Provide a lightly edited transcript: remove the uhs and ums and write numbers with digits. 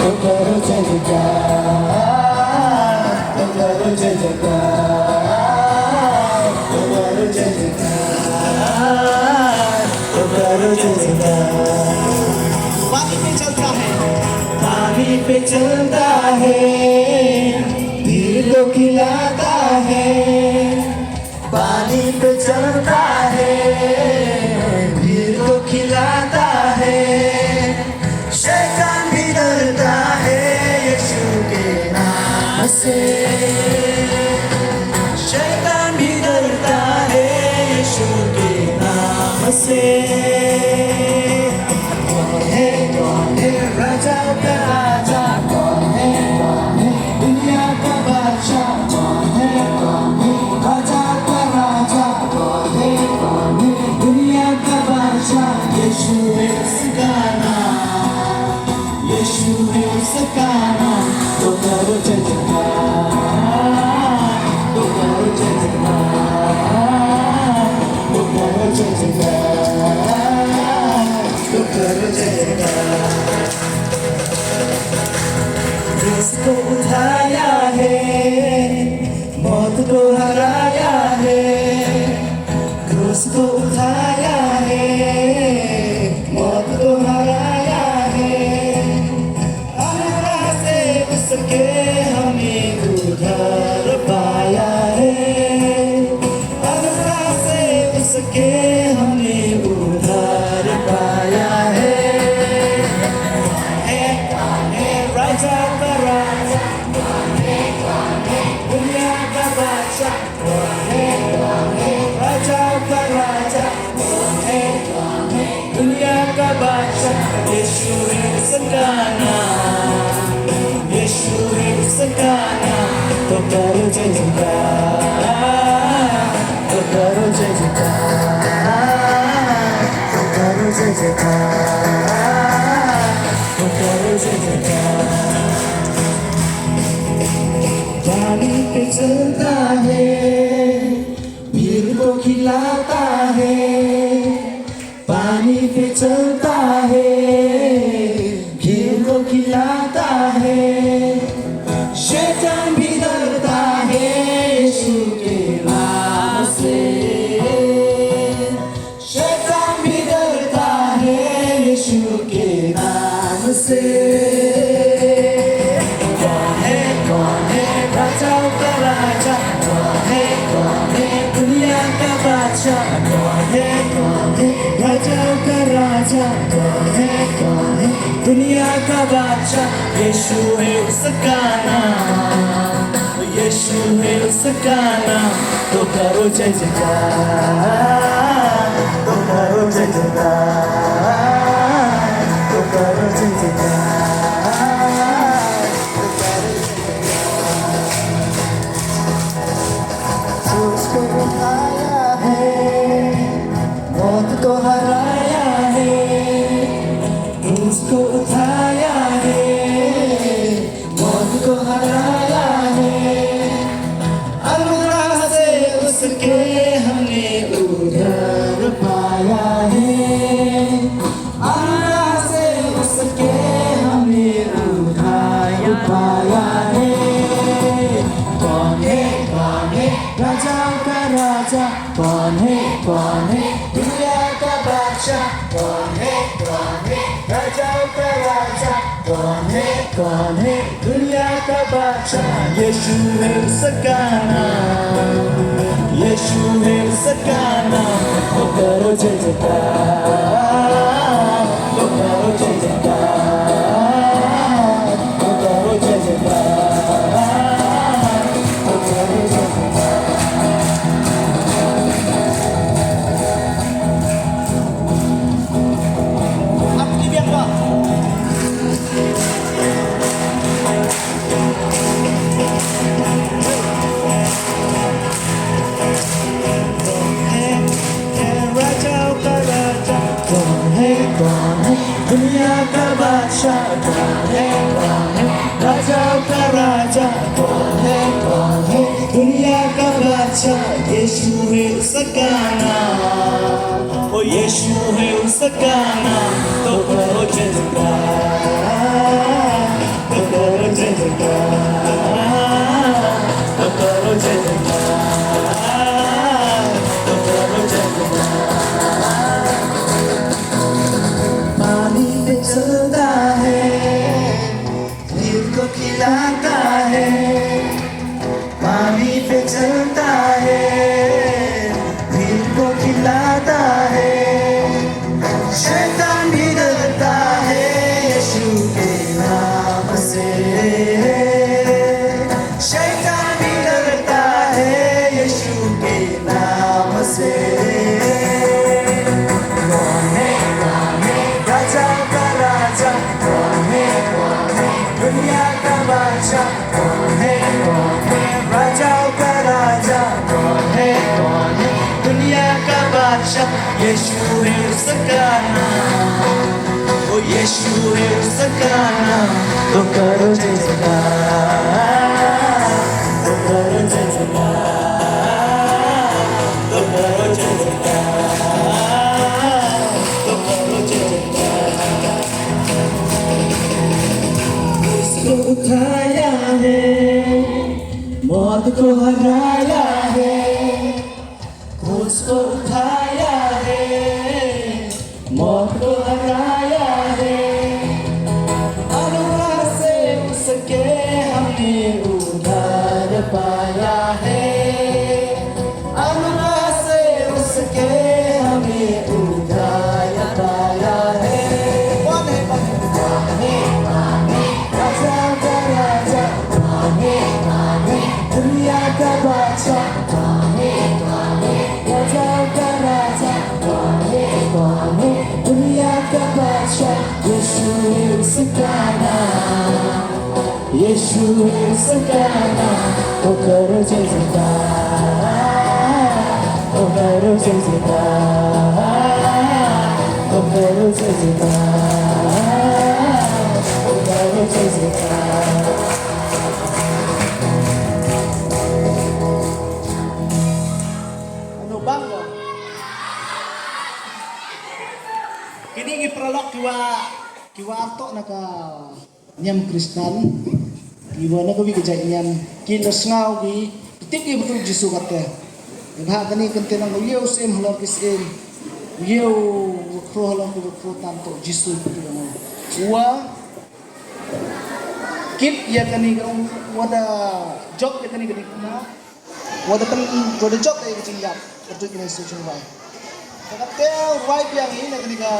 तो करो जय जयकार, तो करो जय जयकार, तो करो जय जयकार, तो करो जय जयकार। पानी पे चलता है, पानी पे चलता है, भीड़ को खिलाता है। पानी पे चलता है, भीड़ को खिलाता है। शैतान भी डरता है यीशु के नाम से। शैतान भी डरता है यीशु के नाम से। कौन है राजा का राजा, कौन है दुनिया का बादशाह। कौन है राजा का राजा, कौन है दुनिया का बादशाह। यीशु है उसका नाम, यीशु है उसका नाम। तो करो जय जयकार, तो करो जय जयकार, तो करो जय जयकार, तो करो जय जयकार। जिसको उठाया है, मौत को हराया है। क्रूस को उठाया है, मौत को हराया है। अल्लाह से उसके हमें उद्धार पाया है। अल्लाह से उसके हमें उद्धार पाया है। राजा का राजा, दुनिया का बादशाह। राजा का राजा, दुनिया का बादशाह। यीशु है उसका नाम, यीशु है उसका नाम। तो करो जय जयकार, तो करो जय जयकार, तो करो जय जयकार, तो करो जय जयकार। पानी पे चलता है, भीड़ को खिलाता है। पानी पे चलता है, भीड़ को खिलाता है। शैतान भी डरता है यीशु के नाम से। शैतान भी डरता है यीशु के नाम से। राजाओं का राजा, कौन है दुनिया का बादशाह। कौन है राजाओं का राजा, कौन है दुनिया का बादशाह। यीशु है उसका नाम, यीशु है उसका नाम। तो करो जय जयकार, तो करो जय जयकार, तो करो जय जयकार। उसको उठाया है, मौत को हराया है। उसको उठाया है, मौत को हराया है। अल्लाह से उसके हमने उद्धार पाया है। अल्लाह से उसके हमने उद्धार पाया है। कौन है राजा का राजा, कौन है दुनिया का बादशाह। कौन है राजा का राजा, कौन है दुनिया का बादशाह। यीशु है उसका नाम, यीशु है उसका नाम। तो करो जय जयकार, तो करो जय जयकार, तो करो जय जयकार, तो करो जय जयकार। दुनिया का बादशाह। कौन है राजा का राजा। कौन है दुनिया का बादशाह। यीशु है उसका नाम, ओ यीशु है उसका नाम। तो करो जय जयकार, गाना ओ यीशु है उसका गाना तो करो जय जयकार तो करो जय जयकार तो करो जय जयकार तो करो जय जयकार उसको उठाया है मौत को हराया है उसको उठाया है मौत को हराया है अनुग्रह से उसके हमने उद्धार पाया है अनुग्रह से उसके हमें उद्धार पाया है कौन है राजा का राजा दुनिया का बादशाह राजा का राजा दुनिया का बादशाह यीशु है उसका नाम यीशु है उसका नाम ओ करो जय जयकार ओ करो जय जयकार ओ करो जय जयकार ओ करो जय जयकार Ano bangga? Kini giprolog kiwa arto naka nyam Kristan. Kiwa na gawi kajay nyam kilos ngaw gi tiki betul Jisu kata. Ibha kani kente nang uyau sim halor kisim. Uyau kro halor kro tanto Jisu betul ngaw. Wa kit ya kani wada job ya kani na wada job ay kajing yap. Betul kini susun wai. Kata right yang ini kani ka